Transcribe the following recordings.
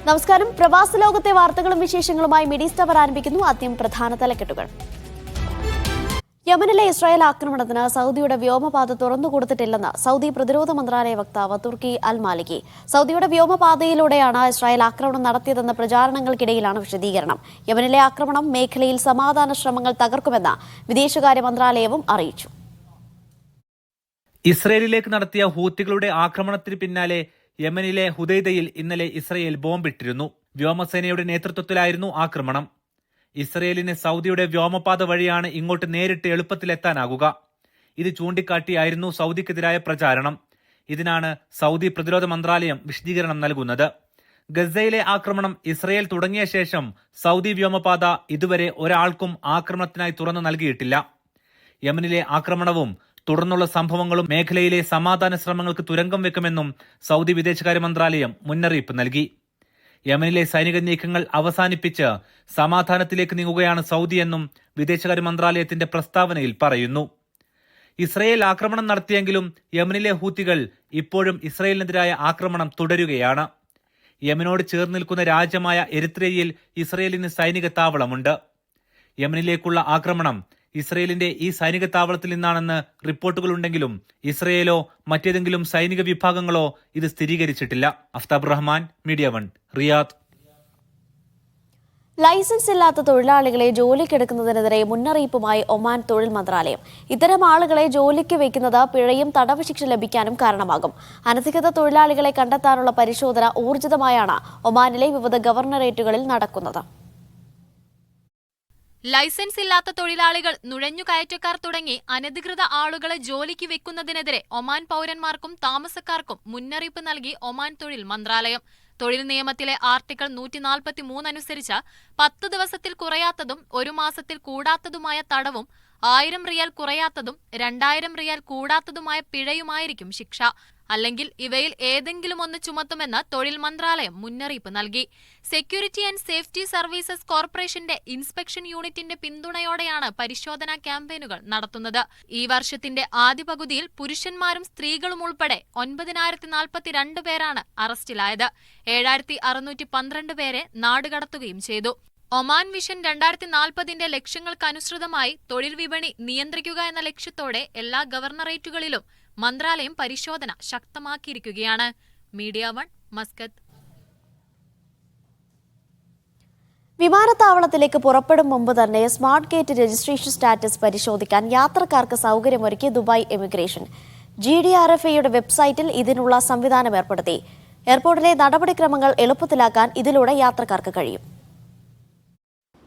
നമസ്കാരം. പ്രവാസ ലോകത്തെ വാർത്തകളും വിശേഷങ്ങളുമായി മിഡിസ്റ്റവർ ആരംഭിക്കുന്നു. ആദ്യം പ്രധാന തലക്കെട്ടുകൾ. യമനിലെ ഇസ്രായേൽ ആക്രമണത്തിന് സൗദിയുടെ വ്യോമപാത തുറന്നുകൊടുത്തിട്ടില്ലെന്ന് സൗദി പ്രതിരോധ മന്ത്രാലയ വക്താവ് തുർക്കി അൽ മാലിക്കി. സൗദിയുടെ വ്യോമപാതയിലൂടെയാണ് ഇസ്രായേൽ ആക്രമണം നടത്തിയതെന്ന പ്രചാരണങ്ങൾക്കിടയിലാണ് വിശദീകരണം. യമനിലെ ആക്രമണം മേഖലയിൽ സമാധാന ശ്രമങ്ങൾ തകർക്കുമെന്ന് വിദേശകാര്യ മന്ത്രാലയവും അറിയിച്ചു. ഇസ്രയേലിലേക്ക് നടത്തിയ ഹൂത്തികളുടെ ആക്രമണത്തിന് പിന്നാലെ യമനിലെ ഹുദൈദയിൽ ഇന്നലെ ഇസ്രയേൽ ബോംബിട്ടിരുന്നു. വ്യോമസേനയുടെ നേതൃത്വത്തിലായിരുന്നു ആക്രമണം. ഇസ്രയേലിന് സൗദിയുടെ വ്യോമപാത വഴിയാണ് ഇങ്ങോട്ട് നേരിട്ട് എളുപ്പത്തിലെത്താനാകുക. ഇത് ചൂണ്ടിക്കാട്ടിയായിരുന്നു സൗദിക്കെതിരായ പ്രചാരണം. ഇതിനാണ് സൗദി പ്രതിരോധ മന്ത്രാലയം വിശദീകരണം നൽകുന്നത്. ഗസയിലെ ആക്രമണം ഇസ്രയേൽ തുടങ്ങിയ ശേഷം സൗദി വ്യോമപാത ഇതുവരെ ഒരാൾക്കും ആക്രമണത്തിനായി തുറന്നു നൽകിയിട്ടില്ല. യമനിലെ ആക്രമണവും തുടർന്നുള്ള സംഭവങ്ങളും മേഖലയിലെ സമാധാന ശ്രമങ്ങൾക്ക് തുരങ്കം വെക്കുമെന്നും സൗദി വിദേശകാര്യ മന്ത്രാലയം മുന്നറിയിപ്പ് നൽകി. യമനിലെ സൈനിക നീക്കങ്ങൾ അവസാനിപ്പിച്ച് സമാധാനത്തിലേക്ക് നീങ്ങുകയാണ് സൗദിയെന്നും വിദേശകാര്യ മന്ത്രാലയത്തിന്റെ പ്രസ്താവനയിൽ പറയുന്നു. ഇസ്രയേൽ ആക്രമണം നടത്തിയെങ്കിലും യമനിലെ ഹൂത്തികൾ ഇപ്പോഴും ഇസ്രയേലിനെതിരായ ആക്രമണം തുടരുകയാണ്. യമനോട് ചേർന്ന് നിൽക്കുന്ന രാജ്യമായ എരിത്രിയയിൽ ഇസ്രയേലിന് സൈനിക താവളമുണ്ട്. യമനിലേക്കുള്ള ആക്രമണം ഇസ്രയേലിന്റെ ഈ സൈനിക താവളത്തിൽ നിന്നാണെന്ന് റിപ്പോർട്ടുകളുണ്ടെങ്കിലും ഇസ്രയേലോ മറ്റേതെങ്കിലും സൈനിക വിഭാഗങ്ങളോ ഇത് സ്ഥിരീകരിച്ചിട്ടില്ല. Aftab Rahman, media 1, Riyadh. Licence ഇല്ലാത്ത തൊഴിലാളികളെ ജോലിക്കെടുക്കുന്നതിനെതിരെ മുന്നറിയിപ്പുമായി ഒമാൻ തൊഴിൽ മന്ത്രാലയം. ഇത്തരം ആളുകളെ ജോലിക്ക് വയ്ക്കുന്നത് പിഴയും തടവ് ശിക്ഷ ലഭിക്കാനും കാരണമാകും. അനധികൃത തൊഴിലാളികളെ കണ്ടെത്താനുള്ള പരിശോധന ഊർജിതമായാണ് ഒമാനിലെ വിവിധ ഗവർണറേറ്റുകളിൽ നടക്കുന്നത്. ലൈസൻസ് ഇല്ലാത്ത തൊഴിലാളികൾ, നുഴഞ്ഞുകയറ്റക്കാർ തുടങ്ങി അനധികൃത ആളുകളെ ജോലിക്ക് വെക്കുന്നതിനെതിരെ ഒമാൻ പൌരന്മാർക്കും താമസക്കാർക്കും മുന്നറിയിപ്പ് നൽകി ഒമാൻ തൊഴിൽ മന്ത്രാലയം. തൊഴിൽ നിയമത്തിലെ ആർട്ടിക്കിൾ 143 അനുസരിച്ച് 10 ദിവസത്തിൽ കുറയാത്തതും 1 മാസത്തിൽ കൂടാത്തതുമായ തടവും 1000 റിയാൽ കുറയാത്തതും 2000 റിയാൽ കൂടാത്തതുമായ പിഴയുമായിരിക്കും ശിക്ഷ. അല്ലെങ്കിൽ ഇവയിൽ ഏതെങ്കിലും ഒന്ന് ചുമത്തുമെന്ന് തൊഴിൽ മന്ത്രാലയം മുന്നറിയിപ്പ് നൽകി. സെക്യൂരിറ്റി ആൻഡ് സേഫ്റ്റി സർവീസസ് കോർപ്പറേഷന്റെ ഇൻസ്പെക്ഷൻ യൂണിറ്റിന്റെ പിന്തുണയോടെയാണ് പരിശോധനാ ക്യാമ്പയിനുകൾ നടത്തുന്നത്. ഈ വർഷത്തിന്റെ ആദ്യ പകുതിയിൽ പുരുഷന്മാരും സ്ത്രീകളും ഉൾപ്പെടെ 9042 പേരാണ് അറസ്റ്റിലായത്. 7612 പേരെ നാടുകടത്തുകയും ചെയ്തു. ഒമാൻ വിഷൻ 2040ന്റെ ലക്ഷ്യങ്ങൾക്കനുസൃതമായി തൊഴിൽ വിപണി നിയന്ത്രിക്കുക എന്ന ലക്ഷ്യത്തോടെ എല്ലാ ഗവർണറേറ്റുകളിലും മന്ത്രാലയം പരിശോധന ശക്തമാക്കിയിരിക്കുകയാണ്. Media 1, Muscat. വിമാനത്താവളത്തിലേക്ക് പുറപ്പെടും മുമ്പ് തന്നെ സ്മാർട്ട് ഗേറ്റ് രജിസ്ട്രേഷൻ സ്റ്റാറ്റസ് പരിശോധിക്കാൻ യാത്രക്കാർക്ക് സൗകര്യമൊരുക്കി ദുബായ് എമിഗ്രേഷൻ. GDRFAയുടെ വെബ്സൈറ്റിൽ ഇതിനുള്ള സംവിധാനം ഏർപ്പെടുത്തി. എയർപോർട്ടിലെ നടപടിക്രമങ്ങൾ എളുപ്പത്തിലാക്കാൻ ഇതിലൂടെ യാത്രക്കാർക്ക് കഴിയും.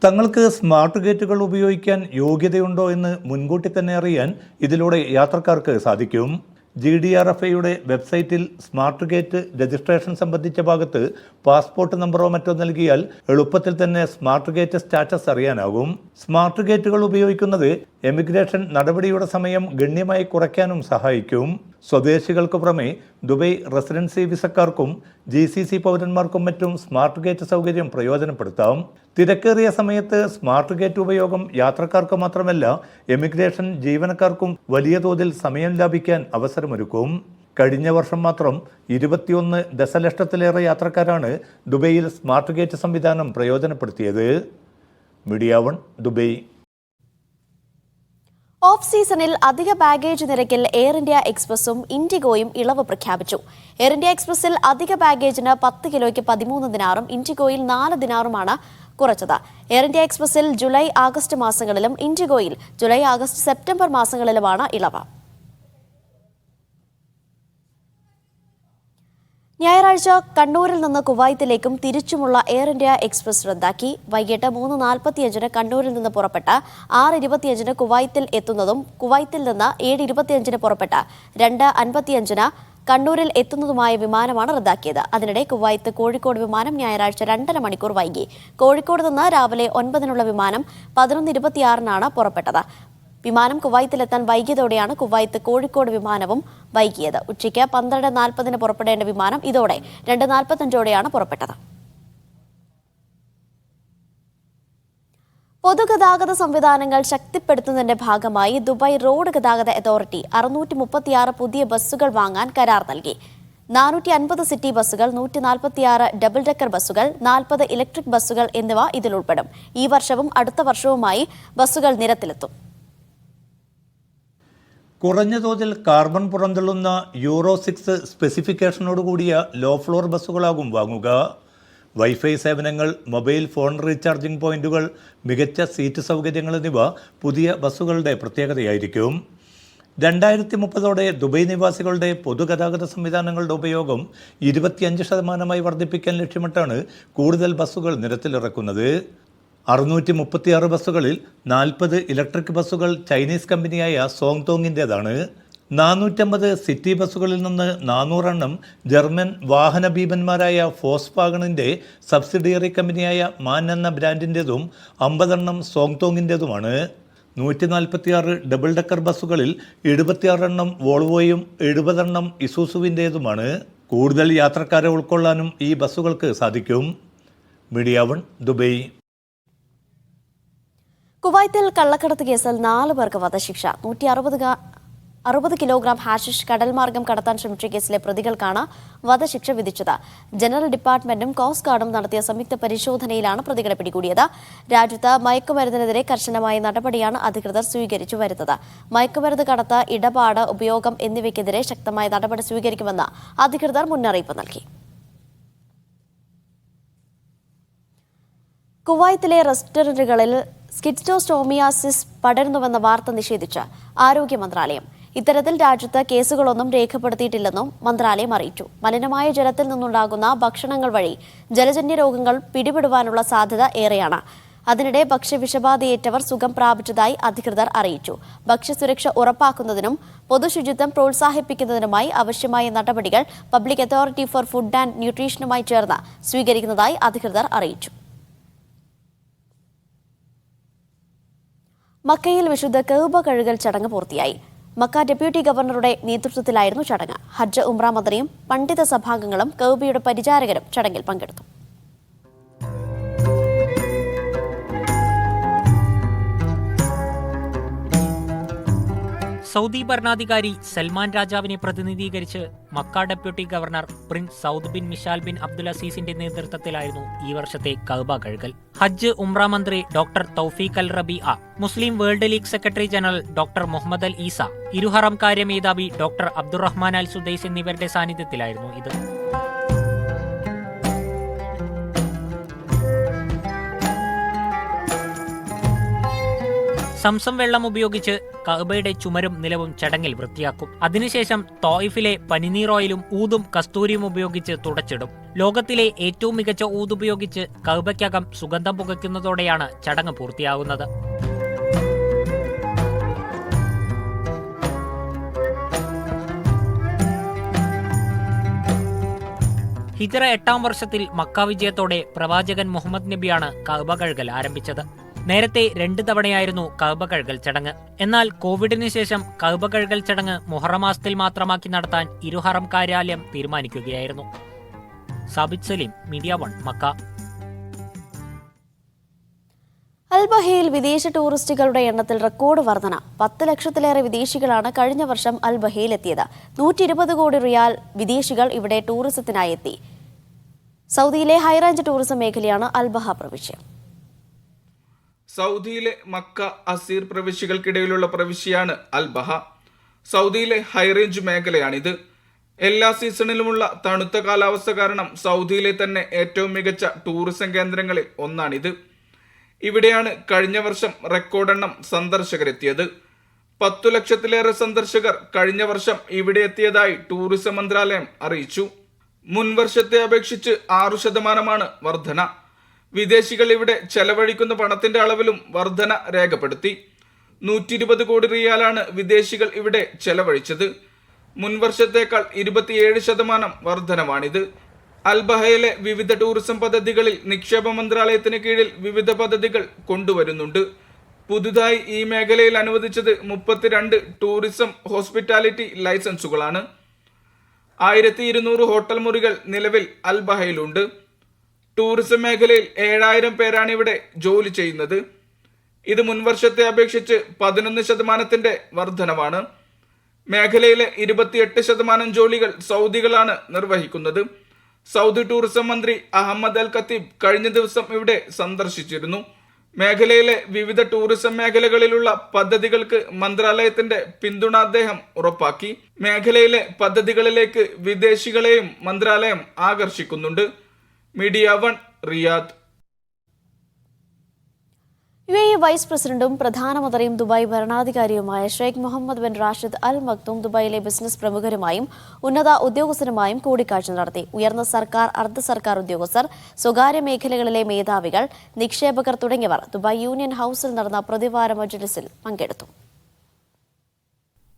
തങ്ങൾക്ക് സ്മാർട്ട് ഗേറ്റുകൾ ഉപയോഗിക്കാൻ യോഗ്യതയുണ്ടോ എന്ന് മുൻകൂട്ടി തന്നെ അറിയാൻ ഇതിലൂടെ യാത്രക്കാർക്ക് സാധിക്കും. GDRFAയുടെ വെബ്സൈറ്റിൽ സ്മാർട്ട് ഗേറ്റ് രജിസ്ട്രേഷൻ സംബന്ധിച്ച ഭാഗത്ത് പാസ്പോർട്ട് നമ്പറോ മറ്റോ നൽകിയാൽ എളുപ്പത്തിൽ തന്നെ സ്മാർട്ട് ഗേറ്റ് സ്റ്റാറ്റസ് അറിയാനാകും. സ്മാർട്ട് ഗേറ്റുകൾ ഉപയോഗിക്കുന്നത് എമിഗ്രേഷൻ നടപടിയുടെ സമയം ഗണ്യമായി കുറയ്ക്കാനും സഹായിക്കും. സ്വദേശികൾക്ക് പുറമെ ദുബൈ റെസിഡൻസി വിസക്കാർക്കും GCC പൗരന്മാർക്കും മറ്റും സ്മാർട്ട് ഗേറ്റ് സൗകര്യം പ്രയോജനപ്പെടുത്താം. തിരക്കേറിയ സമയത്ത് സ്മാർട്ട് ഗേറ്റ് ഉപയോഗം യാത്രക്കാർക്ക് മാത്രമല്ല എമിഗ്രേഷൻ ജീവനക്കാർക്കും വലിയ തോതിൽ സമയം ലാഭിക്കാൻ അവസരമൊരുക്കും. കഴിഞ്ഞ വർഷം മാത്രം 21 ദശലക്ഷത്തിലേറെ യാത്രക്കാരാണ് ദുബൈയിൽ സ്മാർട്ട് ഗേറ്റ് സംവിധാനം പ്രയോജനപ്പെടുത്തിയത്. Media 1, Dubai. ഓഫ് സീസണിൽ അധിക ബാഗേജ് നിരക്കിൽ എയർ ഇന്ത്യ എക്സ്പ്രസും ഇൻഡിഗോയും ഇളവ് പ്രഖ്യാപിച്ചു. എയർ ഇന്ത്യ എക്സ്പ്രസിൽ അധിക ബാഗേജിന് 10 കിലോയ്ക്ക് 13 ദിനാറും ഇൻഡിഗോയിൽ 4 ദിനാറുമാണ് കുറച്ചത്. എയർ ഇന്ത്യ എക്സ്പ്രസിൽ ജൂലൈ ആഗസ്റ്റ് മാസങ്ങളിലും ഇൻഡിഗോയിൽ ജൂലൈ ആഗസ്റ്റ് സെപ്റ്റംബർ മാസങ്ങളിലുമാണ് ഇളവ്. ഞായറാഴ്ച കണ്ണൂരിൽ നിന്ന് കുവൈത്തിലേക്കും തിരിച്ചുമുള്ള എയർ ഇന്ത്യ എക്സ്പ്രസ് റദ്ദാക്കി. വൈകിട്ട് 3:45 കണ്ണൂരിൽ നിന്ന് പുറപ്പെട്ട് 6:25 കുവൈത്തിൽ എത്തുന്നതും കുവൈത്തിൽ നിന്ന് 7:25 പുറപ്പെട്ട് 2:55 കണ്ണൂരിൽ എത്തുന്നതുമായ വിമാനമാണ് റദ്ദാക്കിയത്. അതിനിടെ കുവൈത്ത് കോഴിക്കോട് വിമാനം ഞായറാഴ്ച 2.5 മണിക്കൂർ വൈകി. കോഴിക്കോട് നിന്ന് രാവിലെ 9-നുള്ള വിമാനം 11:26 പുറപ്പെട്ടത്. വിമാനം കുവൈത്തിലെത്താൻ വൈകിയതോടെയാണ് കുവൈത്ത് കോഴിക്കോട് വിമാനവും വൈകിയത്. ഉച്ചയ്ക്ക് 12:40 പുറപ്പെടേണ്ട വിമാനം ഇതോടെ 2:45 പുറപ്പെട്ടത്. പൊതുഗതാഗത സംവിധാനങ്ങൾ ശക്തിപ്പെടുത്തുന്നതിന്റെ ഭാഗമായി ദുബായ് റോഡ് ഗതാഗത അതോറിറ്റി 636 പുതിയ ബസ്സുകൾ വാങ്ങാൻ കരാർ നൽകി. 450 സിറ്റി ബസ്സുകൾ, 146 ഡബിൾ ഡെക്കർ ബസ്സുകൾ, 40 ഇലക്ട്രിക് ബസ്സുകൾ എന്നിവ ഇതിൽ ഉൾപ്പെടും. ഈ വർഷവും അടുത്ത വർഷവുമായി ബസ്സുകൾ നിരത്തിലെത്തും. കുറഞ്ഞ തോതിൽ കാർബൺ പുറന്തള്ളുന്ന യൂറോ 6 സ്പെസിഫിക്കേഷനോടുകൂടിയ ലോ ഫ്ലോർ ബസ്സുകളാകും വാങ്ങുക. വൈഫൈ സേവനങ്ങൾ, മൊബൈൽ ഫോൺ റീചാർജിംഗ് പോയിന്റുകൾ, മികച്ച സീറ്റ് സൗകര്യങ്ങൾ എന്നിവ പുതിയ ബസ്സുകളുടെ പ്രത്യേകതയായിരിക്കും. 2030 ദുബൈ നിവാസികളുടെ പൊതുഗതാഗത സംവിധാനങ്ങളുടെ ഉപയോഗം 25% വർദ്ധിപ്പിക്കാൻ ലക്ഷ്യമിട്ടാണ് കൂടുതൽ ബസ്സുകൾ നിരത്തിലിറക്കുന്നത്. 636 ബസ്സുകളിൽ 40 ഇലക്ട്രിക് ബസ്സുകൾ ചൈനീസ് കമ്പനിയായ സോങ്തോങ്ങിൻ്റേതാണ്. 450 സിറ്റി ബസ്സുകളിൽ നിന്ന് 400 എണ്ണം ജർമ്മൻ വാഹന ഭീമന്മാരായ ഫോക്സ്വാഗണിൻ്റെ സബ്സിഡിയറി കമ്പനിയായ മാൻ എന്ന ബ്രാൻഡിൻ്റേതും 50 എണ്ണം സോങ്തോങ്ങിൻ്റേതുമാണ്. 146 ഡബിൾ ഡെക്കർ ബസ്സുകളിൽ 76 എണ്ണം വോൾവോയും 70 എണ്ണം ഇസൂസുവിൻ്റേതുമാണ്. കൂടുതൽ യാത്രക്കാരെ ഉൾക്കൊള്ളാനും ഈ ബസ്സുകൾക്ക് സാധിക്കും. Media 1 Dubai. കുവൈത്തിൽ കള്ളക്കടത്ത് കേസിൽ 4 പേർക്ക് വധശിക്ഷ. 160 കിലോഗ്രാം ഹാഷിഷ് കടൽമാർഗം കടത്താൻ ശ്രമിച്ച കേസിലെ പ്രതികൾക്കാണ് വധശിക്ഷ വിധിച്ചത്. ജനറൽ ഡിപ്പാർട്ട്മെന്റും കോസ്റ്റ് ഗാർഡും നടത്തിയ സംയുക്ത പരിശോധനയിലാണ് പ്രതികളെ പിടികൂടിയത്. രാജ്യത്ത് മയക്കുമരുന്നിനെതിരെ കർശനമായ നടപടിയാണ് അധികൃതർ സ്വീകരിച്ചു വരുന്നത്. മയക്കുമരുന്ന് കടത്ത്, ഇടപാട്, ഉപയോഗം എന്നിവയ്ക്കെതിരെ ശക്തമായ നടപടി സ്വീകരിക്കുമെന്ന് അധികൃതർ മുന്നറിയിപ്പ് നൽകി. കുവൈത്തിലെ റെസ്റ്റോറന്റുകളിൽ സ്കിസ്റ്റോസ്റ്റോമിയാസിസ് പടരുന്നുവെന്ന വാർത്ത നിഷേധിച്ച് ആരോഗ്യ മന്ത്രാലയം. ഇത്തരത്തിൽ രാജ്യത്ത് കേസുകളൊന്നും രേഖപ്പെടുത്തിയിട്ടില്ലെന്നും മന്ത്രാലയം അറിയിച്ചു. മലിനമായ ജലത്തിൽ നിന്നുണ്ടാകുന്ന ഭക്ഷണങ്ങൾ വഴി ജലജന്യ രോഗങ്ങൾ പിടിപെടുവാനുള്ള സാധ്യത ഏറെയാണ്. അതിനിടെ ഭക്ഷ്യവിഷബാധയേറ്റവർ സുഖം പ്രാപിച്ചതായി അധികൃതർ അറിയിച്ചു. ഭക്ഷ്യസുരക്ഷ ഉറപ്പാക്കുന്നതിനും പൊതുശുചിത്വം പ്രോത്സാഹിപ്പിക്കുന്നതിനുമായി ആവശ്യമായ നടപടികൾ public authority for food and ന്യൂട്രീഷനുമായി ചേർന്ന് സ്വീകരിക്കുന്നതായി അധികൃതർ അറിയിച്ചു. മക്കയിൽ വിശുദ്ധ കഅബ കഴുകൽ ചടങ്ങ് പൂർത്തിയായി. മക്ക ഡെപ്യൂട്ടി ഗവർണറുടെ നേതൃത്വത്തിലായിരുന്നു ചടങ്ങ്. ഹജ്ജ്, ഉംറ മന്ത്രിയും പണ്ഡിത സഭാംഗങ്ങളും കഅബയുടെ പരിചാരകരും ചടങ്ങിൽ പങ്കെടുത്തു. സൗദി ഭരണാധികാരി സൽമാൻ രാജാവിനെ പ്രതിനിധീകരിച്ച് Mecca deputy governor prince Saud bin Mishal bin Abdul അസീസിന്റെ നേതൃത്വത്തിലായിരുന്നു ഈ വർഷത്തെ കഅബ കഴുകൽ. ഹജ്ജ്, ഉംറ മന്ത്രി doctor Tawfiq al Rabiah, Muslim world league secretary general doctor Muhammad al Issa, ഇരുഹറം കാര്യ മേധാവി ഡോക്ടർ അബ്ദുറഹ്മാൻ അൽ സുദൈസ് എന്നിവരുടെ സാന്നിധ്യത്തിലായിരുന്നു ഇത്. സംസം വെള്ളം ഉപയോഗിച്ച് കഅബയുടെ ചുമരും നിലവും ചടങ്ങിൽ വൃത്തിയാക്കും. അതിനുശേഷം തോയിഫിലെ പനിനീർ ഓയിലും ഊതും കസ്തൂരിയും ഉപയോഗിച്ച് തുടച്ചിടും. ലോകത്തിലെ ഏറ്റവും മികച്ച ഊതുപയോഗിച്ച് കഅബയ്ക്കകം സുഗന്ധം പുകയ്ക്കുന്നതോടെയാണ് ചടങ്ങ് പൂർത്തിയാകുന്നത്. ഹിജ്റ 8-ാം വർഷത്തിൽ മക്ക വിജയത്തോടെ പ്രവാചകൻ മുഹമ്മദ് നബിയാണ് കഅബ കഴുകൽ ആരംഭിച്ചത്. നേരത്തെ 2 തവണയായിരുന്നു കഅബ കഴുകൽ ചടങ്ങ്. എന്നാൽ കോവിഡിന് ശേഷം കഅബ കഴുകൽ ചടങ്ങ് മുഹറം മാസത്തിൽ മാത്രമാക്കി നടത്താൻ ഇരുഹറം കാര്യാലയം തീരുമാനിക്കുകയായിരുന്നു. Sabith Saleem, media 1, Mecca. അൽബഹയിൽ വിദേശ ടൂറിസ്റ്റുകളുടെ എണ്ണത്തിൽ റെക്കോർഡ് വർധന. 10 ലക്ഷത്തിലേറെ വിദേശികളാണ് കഴിഞ്ഞ വർഷം അൽബഹയിലെത്തിയത്. 120 കോടി റിയാൽ വിദേശികൾ ഇവിടെ ടൂറിസത്തിനായി എത്തി. സൗദിയിലെ ഹൈറേഞ്ച് ടൂറിസം മേഖലയാണ് അൽബഹ പ്രവിശ്യ. സൗദിയിലെ മക്ക, അസീർ പ്രവിശ്യകൾക്കിടയിലുള്ള പ്രവിശ്യയാണ് അൽബഹ. സൗദിയിലെ ഹൈറേഞ്ച് മേഖലയാണിത്. എല്ലാ സീസണിലുമുള്ള തണുത്ത കാലാവസ്ഥ കാരണം സൗദിയിലെ തന്നെ ഏറ്റവും മികച്ച ടൂറിസം കേന്ദ്രങ്ങളിൽ ഒന്നാണിത്. ഇവിടെയാണ് കഴിഞ്ഞ വർഷം റെക്കോർഡെണ്ണം സന്ദർശകരെത്തിയത്. 10 ലക്ഷത്തിലേറെ സന്ദർശകർ കഴിഞ്ഞ വർഷം ഇവിടെ എത്തിയതായി ടൂറിസം മന്ത്രാലയം അറിയിച്ചു. മുൻ വർഷത്തെ അപേക്ഷിച്ച് 6% വർധന. വിദേശികൾ ഇവിടെ ചെലവഴിക്കുന്ന പണത്തിന്റെ അളവിലും വർധന രേഖപ്പെടുത്തി. 120 കോടി റിയാലാണ് വിദേശികൾ ഇവിടെ ചെലവഴിച്ചത്. മുൻവർഷത്തേക്കാൾ 27% വർധനമാണിത്. അൽബഹയിലെ വിവിധ ടൂറിസം പദ്ധതികളിൽ നിക്ഷേപ മന്ത്രാലയത്തിന് കീഴിൽ വിവിധ പദ്ധതികൾ കൊണ്ടുവരുന്നുണ്ട്. പുതുതായി ഈ മേഖലയിൽ അനുവദിച്ചത് 32 ടൂറിസം ഹോസ്പിറ്റാലിറ്റി ലൈസൻസുകളാണ്. 1200 ഹോട്ടൽ മുറികൾ നിലവിൽ അൽബഹയിലുണ്ട്. ടൂറിസം മേഖലയിൽ 7000 പേരാണ് ഇവിടെ ജോലി ചെയ്യുന്നത്. ഇത് മുൻവർഷത്തെ അപേക്ഷിച്ച് 11% വർധനവാണ്. മേഖലയിലെ 28% ജോലികൾ സൗദികളാണ് നിർവഹിക്കുന്നത്. സൗദി ടൂറിസം മന്ത്രി അഹമ്മദ് അൽ ഖത്തീബ് കഴിഞ്ഞ ദിവസം ഇവിടെ സന്ദർശിച്ചിരുന്നു. മേഖലയിലെ വിവിധ ടൂറിസം മേഖലകളിലുള്ള പദ്ധതികൾക്ക് മന്ത്രാലയത്തിന്റെ പിന്തുണ അദ്ദേഹം ഉറപ്പാക്കി. മേഖലയിലെ പദ്ധതികളിലേക്ക് വിദേശികളെയും മന്ത്രാലയം ആകർഷിക്കുന്നുണ്ട്. Media 1 Riyadh. UAE വൈസ് പ്രസിഡന്റും പ്രധാനമന്ത്രിയും ദുബായ് ഭരണാധികാരിയുമായ ഷെയ്ഖ് മുഹമ്മദ് ബിൻ റാഷിദ് അൽ മക്തൂം ദുബായിലെ ബിസിനസ് പ്രമുഖരുമായും ഉന്നത ഉദ്യോഗസ്ഥരുമായും കൂടിക്കാഴ്ച നടത്തി. ഉയർന്ന സർക്കാർ, അർദ്ധ സർക്കാർ ഉദ്യോഗസ്ഥർ, സ്വകാര്യ മേഖലകളിലെ മേധാവികൾ, നിക്ഷേപകർ തുടങ്ങിയവർ ദുബായ് യൂണിയൻ ഹൌസിൽ നടന്ന പ്രതിവാര മജ്ലിസിൽ പങ്കെടുത്തു.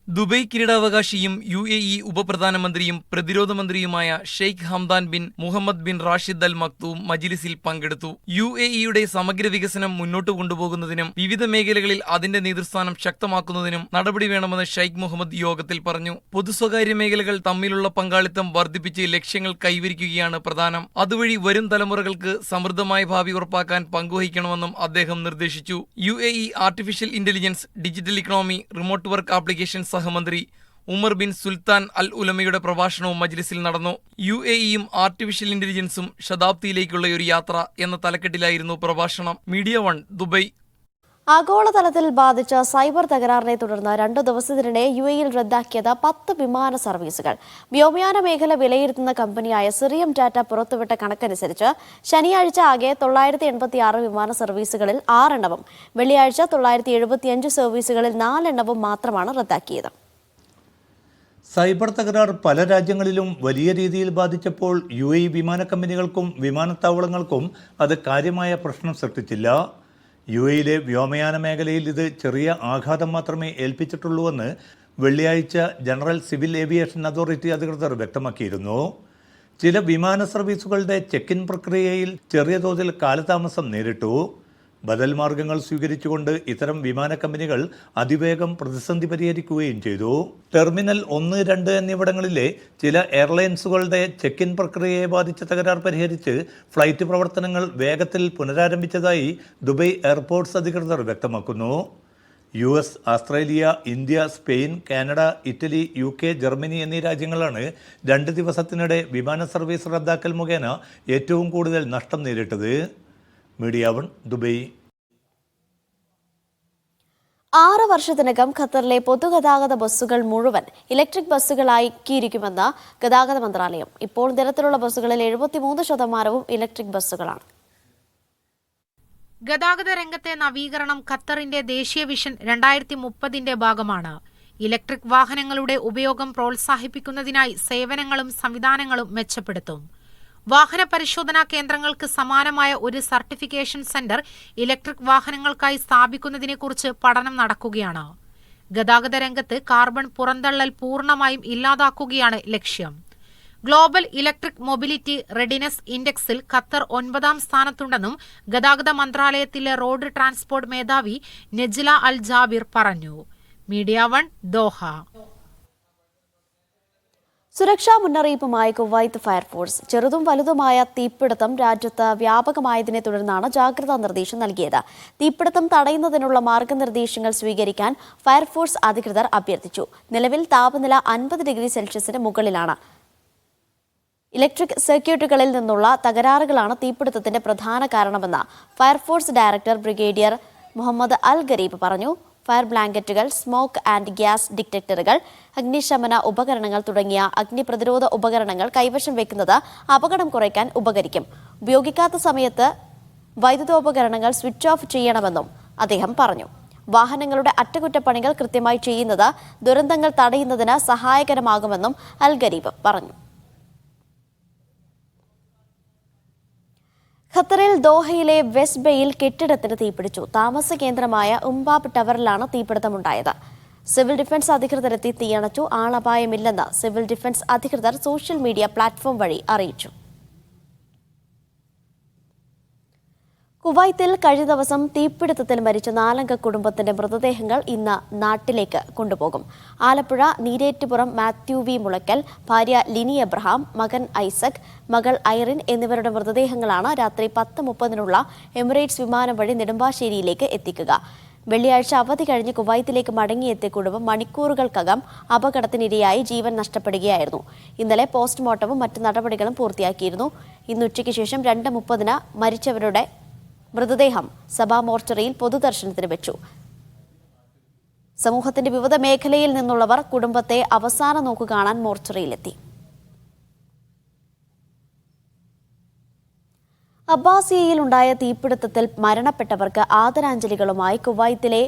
ദുബൈ കിരീടാവകാശിയും UAE ഉപപ്രധാനമന്ത്രിയും പ്രതിരോധ മന്ത്രിയുമായ Sheikh Hamdan bin Mohammed bin Rashid അൽ മക്തൂം മജ്ലിസിൽ പങ്കെടുത്തു. UAEയുടെ സമഗ്ര വികസനം മുന്നോട്ട് കൊണ്ടുപോകുന്നതിനും വിവിധ മേഖലകളിൽ അതിന്റെ നേതൃസ്ഥാനം ശക്തമാക്കുന്നതിനും നടപടി വേണമെന്ന് ഷെയ്ഖ് മുഹമ്മദ് യോഗത്തിൽ പറഞ്ഞു. പൊതുസ്വകാര്യ മേഖലകൾ തമ്മിലുള്ള പങ്കാളിത്തം വർദ്ധിപ്പിച്ച് ലക്ഷ്യങ്ങൾ കൈവരിക്കുകയാണ് പ്രധാനം. അതുവഴി വരും തലമുറകൾക്ക് സമൃദ്ധമായ ഭാവി ഉറപ്പാക്കാൻ പങ്കുവഹിക്കണമെന്നും അദ്ദേഹം നിർദ്ദേശിച്ചു. UAE artificial intelligence, digital economy, remote work application സഹമന്ത്രി ഉമർ ബിൻ സുൽത്താൻ അൽ ഉലമയുടെ പ്രഭാഷണവും മജ്ലിസിൽ നടന്നു. UAEയും ആർട്ടിഫിഷ്യൽ ഇന്റലിജൻസും ശതാബ്ദിയിലേക്കുള്ള ഒരു യാത്ര എന്ന തലക്കെട്ടിലായിരുന്നു പ്രഭാഷണം. Media 1 Dubai. ആഗോളതലത്തിൽ ബാധിച്ച സൈബർ തകരാറിനെ തുടർന്ന് 2 ദിവസത്തിനിടെ UAEയിൽ റദ്ദാക്കിയത് 10 വിമാന സർവീസുകൾ. വ്യോമയാന മേഖല വിലയിരുത്തുന്ന കമ്പനിയായ സിറിയം ഡാറ്റ പുറത്തുവിട്ട കണക്കനുസരിച്ച് ശനിയാഴ്ച ആകെ 986 വിമാന സർവീസുകളിൽ 6 എണ്ണവും വെള്ളിയാഴ്ച 975 സർവീസുകളിൽ 4 എണ്ണവും മാത്രമാണ് റദ്ദാക്കിയത്. സൈബർ തകരാർ പല രാജ്യങ്ങളിലും വലിയ രീതിയിൽ ബാധിച്ചപ്പോൾ UAE വിമാന കമ്പനികൾക്കും വിമാനത്താവളങ്ങൾക്കും അത് കാര്യമായ പ്രശ്നം സൃഷ്ടിച്ചില്ല. UAEയിലെ വ്യോമയാന മേഖലയിൽ ഇത് ചെറിയ ആഘാതം മാത്രമേ ഏൽപ്പിച്ചിട്ടുള്ളൂവെന്ന് വെള്ളിയാഴ്ച ജനറൽ സിവിൽ ഏവിയേഷൻ അതോറിറ്റി അധികൃതർ വ്യക്തമാക്കിയിരുന്നു. ചില വിമാന സർവീസുകളുടെ ചെക്ക് ഇൻ പ്രക്രിയയിൽ ചെറിയ തോതിൽ കാലതാമസം നേരിട്ടു. ബദൽ മാർഗങ്ങൾ സ്വീകരിച്ചുകൊണ്ട് ഇത്തരം വിമാന കമ്പനികൾ അതിവേഗം പ്രതിസന്ധി പരിഹരിക്കുകയും ചെയ്തു. ടെർമിനൽ 1, 2 എന്നിവിടങ്ങളിലെ ചില എയർലൈൻസുകളുടെ ചെക്ക് ഇൻ പ്രക്രിയയെ ബാധിച്ച തകരാർ പരിഹരിച്ച് ഫ്ലൈറ്റ് പ്രവർത്തനങ്ങൾ വേഗത്തിൽ പുനരാരംഭിച്ചതായി ദുബൈ എയർപോർട്ട്സ് അധികൃതർ വ്യക്തമാക്കുന്നു. US, Australia, India, Spain, Canada, Italy, UK, Germany എന്നീ രാജ്യങ്ങളാണ് 2 ദിവസത്തിനിടെ വിമാന സർവീസ് റദ്ദാക്കൽ മുഖേന ഏറ്റവും കൂടുതൽ നഷ്ടം നേരിട്ടത്. Media 1 Dubai. 6 വർഷത്തിനകം ഖത്തറിലെ പൊതുഗതാഗത ബസ്സുകൾ മുഴുവൻ ഇലക്ട്രിക് ബസ്സുകളാക്കിയിരിക്കുമെന്ന് ഗതാഗത മന്ത്രാലയം. ഇപ്പോൾ നിരത്തിലുള്ള ബസ്സുകളിൽ 73% ഇലക്ട്രിക് ബസ്സുകളാണ്. ഗതാഗത രംഗത്തെ നവീകരണം ഖത്തറിന്റെ ദേശീയ വിഷൻ 2030ന്റെ ഭാഗമാണ്. ഇലക്ട്രിക് വാഹനങ്ങളുടെ ഉപയോഗം പ്രോത്സാഹിപ്പിക്കുന്നതിനായി സേവനങ്ങളും സംവിധാനങ്ങളും മെച്ചപ്പെടുത്തും. വാഹന പരിശോധനാ കേന്ദ്രങ്ങൾക്ക് സമാനമായ ഒരു സർട്ടിഫിക്കേഷൻ സെന്റർ ഇലക്ട്രിക് വാഹനങ്ങൾക്കായി സ്ഥാപിക്കുന്നതിനെക്കുറിച്ച് പഠനം നടക്കുകയാണ്. ഗതാഗത രംഗത്ത് കാർബൺ പുറന്തള്ളൽ പൂർണ്ണമായും ഇല്ലാതാക്കുകയാണ് ലക്ഷ്യം. ഗ്ലോബൽ ഇലക്ട്രിക് മൊബിലിറ്റി റെഡിനെസ് ഇൻഡെക്സിൽ ഖത്തർ 9ാം സ്ഥാനത്തുണ്ടെന്നും ഗതാഗത മന്ത്രാലയത്തിലെ റോഡ് ട്രാൻസ്പോർട്ട് മേധാവി നെജ്ല അൽ ജാബിർ പറഞ്ഞു. Media 1 Doha. സുരക്ഷാ മുന്നറിയിപ്പുമായി കുവൈത്ത് ഫയർഫോഴ്സ്. ചെറുതും വലുതുമായ തീപിടുത്തം രാജ്യത്ത് വ്യാപകമായതിനെ തുടർന്നാണ് ജാഗ്രതാ നിർദ്ദേശം നൽകിയത്. തീപിടുത്തം തടയുന്നതിനുള്ള മാർഗനിർദ്ദേശങ്ങൾ സ്വീകരിക്കാൻ ഫയർഫോഴ്സ് അധികൃതർ അഭ്യർത്ഥിച്ചു. നിലവിൽ താപനില 50 ഡിഗ്രി സെൽഷ്യസിന് മുകളിലാണ്. ഇലക്ട്രിക് സർക്യൂട്ടുകളിൽ നിന്നുള്ള തകരാറുകളാണ് തീപിടുത്തത്തിന്റെ പ്രധാന കാരണമെന്ന് ഫയർഫോഴ്സ് ഡയറക്ടർ ബ്രിഗേഡിയർ മുഹമ്മദ് അൽ ഗരീബ് പറഞ്ഞു. ഫയർ ബ്ലാങ്കറ്റുകൾ, സ്മോക്ക് ആൻഡ് ഗ്യാസ് ഡിറ്റക്ടറുകൾ, അഗ്നിശമന ഉപകരണങ്ങൾ തുടങ്ങിയ അഗ്നിപ്രതിരോധ ഉപകരണങ്ങൾ കൈവശം വെക്കുന്നത് അപകടം കുറയ്ക്കാൻ ഉപകരിക്കും. ഉപയോഗിക്കാത്ത സമയത്ത് വൈദ്യുതോപകരണങ്ങൾ സ്വിച്ച് ഓഫ് ചെയ്യണമെന്നും അദ്ദേഹം പറഞ്ഞു. വാഹനങ്ങളുടെ അറ്റകുറ്റപ്പണികൾ കൃത്യമായി ചെയ്യുന്നത് ദുരന്തങ്ങൾ തടയുന്നതിന് സഹായകരമാകുമെന്നും അൽ ഗരീബ് പറഞ്ഞു. ഖത്തറിൽ ദോഹയിലെ വെസ്റ്റ് ബേയിൽ കെട്ടിടത്തിന് തീപിടിച്ചു. താമസ കേന്ദ്രമായ ഉംബാബ് ടവറിലാണ് തീപിടുത്തമുണ്ടായത്. സിവിൽ ഡിഫൻസ് അധികൃതരെത്തി തീയണച്ചു. ആളപായമില്ലെന്ന് സിവിൽ ഡിഫൻസ് അധികൃതർ സോഷ്യൽ മീഡിയ പ്ലാറ്റ്ഫോം വഴി അറിയിച്ചു. കുവൈത്തിൽ കഴിഞ്ഞ ദിവസം തീപിടുത്തത്തിൽ മരിച്ച 4 കുടുംബത്തിന്റെ മൃതദേഹങ്ങൾ ഇന്ന് നാട്ടിലേക്ക് കൊണ്ടുപോകും. ആലപ്പുഴ നീരേറ്റുപുറം മാത്യു വി മുളയ്ക്കൽ, ഭാര്യ ലിനി എബ്രഹാം, മകൻ ഐസക്, മകൾ ഐറിൻ എന്നിവരുടെ മൃതദേഹങ്ങളാണ് രാത്രി 10:30 എമിറേറ്റ്സ് വിമാനം വഴി നെടുമ്പാശ്ശേരിയിലേക്ക് എത്തിക്കുക. വെള്ളിയാഴ്ച അവധി കഴിഞ്ഞ് കുവൈത്തിലേക്ക് മടങ്ങിയെത്തിയ കുടുംബം മണിക്കൂറുകൾക്കകം അപകടത്തിനിരയായി ജീവൻ നഷ്ടപ്പെടുകയായിരുന്നു. ഇന്നലെ പോസ്റ്റ്മോർട്ടവും മറ്റ് നടപടികളും പൂർത്തിയാക്കിയിരുന്നു. ഇന്ന് ഉച്ചയ്ക്ക് ശേഷം 2:30 മരിച്ചവരുടെ മൃതദേഹം സഭാ മോർച്ചറിയിൽ പൊതുദർശനത്തിന് വെച്ചു. സമൂഹത്തിന്റെ വിവിധ മേഖലയിൽ നിന്നുള്ളവർ കുടുംബത്തെ അവസാന നോക്കു കാണാൻ മോർച്ചറിയിലെത്തി. അബ്ബാസിയയിലുണ്ടായ തീപിടുത്തത്തിൽ മരണപ്പെട്ടവർക്ക് ആദരാഞ്ജലികളുമായി കുവൈത്തിലെ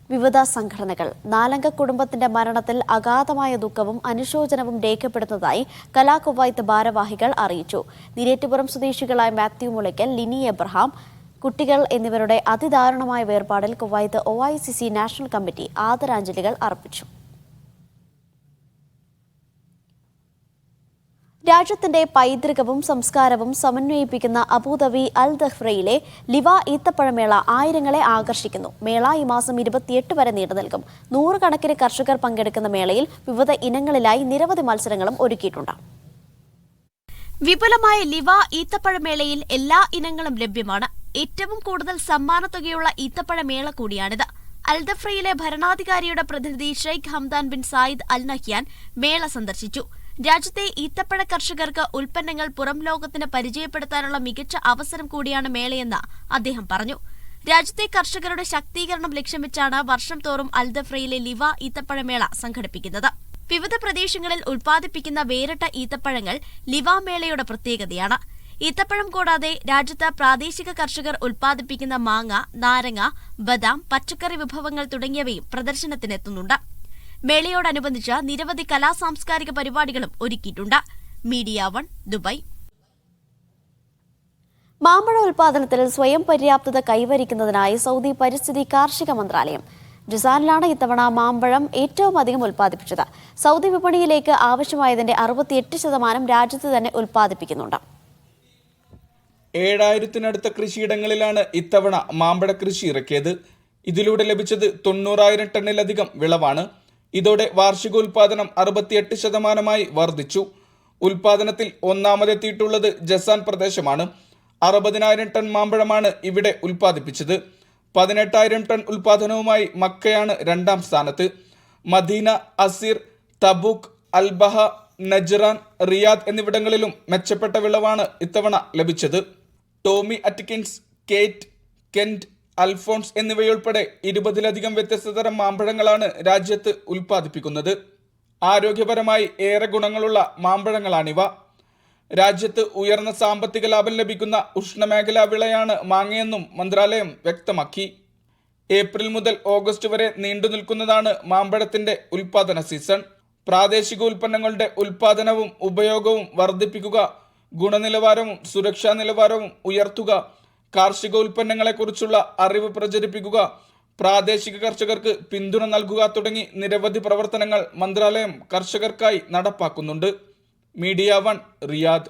വിവിധ സംഘടനകൾ. 4-അംഗ കുടുംബത്തിന്റെ മരണത്തിൽ അഗാധമായ ദുഃഖവും അനുശോചനവും രേഖപ്പെടുത്തുന്നതായി കലാ കുവൈത്ത് ഭാരവാഹികൾ അറിയിച്ചു. നിരേറ്റുപുറം സ്വദേശികളായ മാത്യു മുളയ്ക്കൽ, ലിനി എബ്രഹാം, കുട്ടികൾ എന്നിവരുടെ അതിദാരുണമായ വേർപാടിൽ കുവൈത്ത് OICC നാഷണൽ കമ്മിറ്റി ആദരാഞ്ജലികൾ അർപ്പിച്ചു. രാജ്യത്തിന്റെ പൈതൃകവും സംസ്കാരവും സമന്വയിപ്പിക്കുന്ന അബുദാബി അൽ ദഹ്റയിലെ ലിവ ഈത്തപ്പഴമേള ആയിരങ്ങളെ ആകർഷിക്കുന്നു. മേള ഈ മാസം 28 വരെ നീണ്ടു നിൽക്കും. 100 കണക്കിന് കർഷകർ പങ്കെടുക്കുന്ന മേളയിൽ വിവിധ ഇനങ്ങളിലായി നിരവധി മത്സരങ്ങളും ഒരുക്കിയിട്ടുണ്ട്. വിപുലമായ ലിവ ഈത്തപ്പഴമേളയിൽ എല്ലാ ഇനങ്ങളും ലഭ്യമാണ്. ഏറ്റവും കൂടുതൽ സമ്മാനത്തുകയുള്ള ഈത്തപ്പഴമേള കൂടിയാണിത്. അൽദഫ്രയിലെ ഭരണാധികാരിയുടെ പ്രതിനിധി Sheikh Hamdan bin Zayed Al Nahyan മേള സന്ദർശിച്ചു. രാജ്യത്തെ ഈത്തപ്പഴ കർഷകർക്ക് ഉൽപ്പന്നങ്ങൾ പുറം ലോകത്തിന് പരിചയപ്പെടുത്താനുള്ള മികച്ച അവസരം കൂടിയാണ് മേളയെന്ന് അദ്ദേഹം പറഞ്ഞു. രാജ്യത്തെ കർഷകരുടെ ശാക്തീകരണം ലക്ഷ്യം വെച്ചാണ് വർഷം തോറും അൽദഫ്രയിലെ ലിവ ഈത്തപ്പഴമേള സംഘടിപ്പിക്കുന്നത്. വിവിധ പ്രദേശങ്ങളിൽ ഉൽപ്പാദിപ്പിക്കുന്ന വേറിട്ട ഈത്തപ്പഴങ്ങൾ ലിവ മേളയുടെ പ്രത്യേകതയാണ്. ഈത്തപ്പഴം കൂടാതെ രാജ്യത്ത് പ്രാദേശിക കർഷകർ ഉൽപ്പാദിപ്പിക്കുന്ന മാങ്ങ, നാരങ്ങ, ബദാം, പച്ചക്കറി വിഭവങ്ങൾ തുടങ്ങിയവയും പ്രദർശനത്തിനെത്തുന്നുണ്ട്. മേളയോടനുബന്ധിച്ച് നിരവധി കലാസാംസ്കാരിക പരിപാടികളും ഒരുക്കിയിട്ടുണ്ട്. Media 1 Dubai. മാമ്പഴ ഉൽപാദനത്തിൽ സ്വയം പര്യാപ്തത കൈവരിക്കുന്നതിനായി സൗദി പരിസ്ഥിതി കാർഷിക മന്ത്രാലയം ജിസാനിലാണ് ഇത്തവണ മാമ്പഴം ഏറ്റവും അധികം ഉൽപ്പാദിപ്പിച്ചത്. സൗദി വിപണിയിലേക്ക് ആവശ്യമായതിന്റെ 68% രാജ്യത്ത് തന്നെ ഉൽപ്പാദിപ്പിക്കുന്നുണ്ട്. 7000-നടുത്ത കൃഷിയിടങ്ങളിലാണ് ഇത്തവണ മാമ്പഴ കൃഷി ഇറക്കിയത്. ഇതിലൂടെ ലഭിച്ചത് 90,000 ടണ്ണിലധികം വിളവാണ്. ഇതോടെ വാർഷികോൽപാദനം 68% വർദ്ധിച്ചു. ഉൽപാദനത്തിൽ ഒന്നാമതെത്തിയിട്ടുള്ളത് ജസാൻ പ്രദേശമാണ്. 60,000 ടൺ മാമ്പഴമാണ് ഇവിടെ ഉൽപ്പാദിപ്പിച്ചത്. 18,000 ടൺ ഉൽപാദനവുമായി മക്കയാണ് 2ാം സ്ഥാനത്ത്. Medina, Asir, Tabuk, Al Baha, Najran, Riyadh എന്നിവിടങ്ങളിലും മെച്ചപ്പെട്ട വിളവാണ് ഇത്തവണ ലഭിച്ചത്. Tommy Atkins, Keitt, Kent, Alphonso എന്നിവയുൾപ്പെടെ 20-ലധികം വ്യത്യസ്തതരം മാമ്പഴങ്ങളാണ് രാജ്യത്ത് ഉൽപ്പാദിപ്പിക്കുന്നത്. ആരോഗ്യപരമായി ഏറെ ഗുണങ്ങളുള്ള മാമ്പഴങ്ങളാണിവ. രാജ്യത്ത് ഉയർന്ന സാമ്പത്തിക ലാഭം ലഭിക്കുന്ന ഉഷ്ണമേഖലാ വിളയാണ് മാങ്ങയെന്നും മന്ത്രാലയം വ്യക്തമാക്കി. ഏപ്രിൽ മുതൽ ഓഗസ്റ്റ് വരെ നീണ്ടു നിൽക്കുന്നതാണ് മാമ്പഴത്തിന്റെ ഉൽപാദന സീസൺ. പ്രാദേശിക ഉൽപ്പന്നങ്ങളുടെ ഉൽപാദനവും ഉപയോഗവും വർദ്ധിപ്പിക്കുക, ഗുണനിലവാരവും സുരക്ഷാ നിലവാരവും ഉയർത്തുക, കാർഷിക ഉൽപ്പന്നങ്ങളെക്കുറിച്ചുള്ള അറിവ് പ്രചരിപ്പിക്കുക, പ്രാദേശിക കർഷകർക്ക് പിന്തുണ നൽകുക തുടങ്ങി നിരവധി പ്രവർത്തനങ്ങൾ മന്ത്രാലയം കർഷകർക്കായി നടപ്പാക്കുന്നുണ്ട്. Media 1 Riyadh.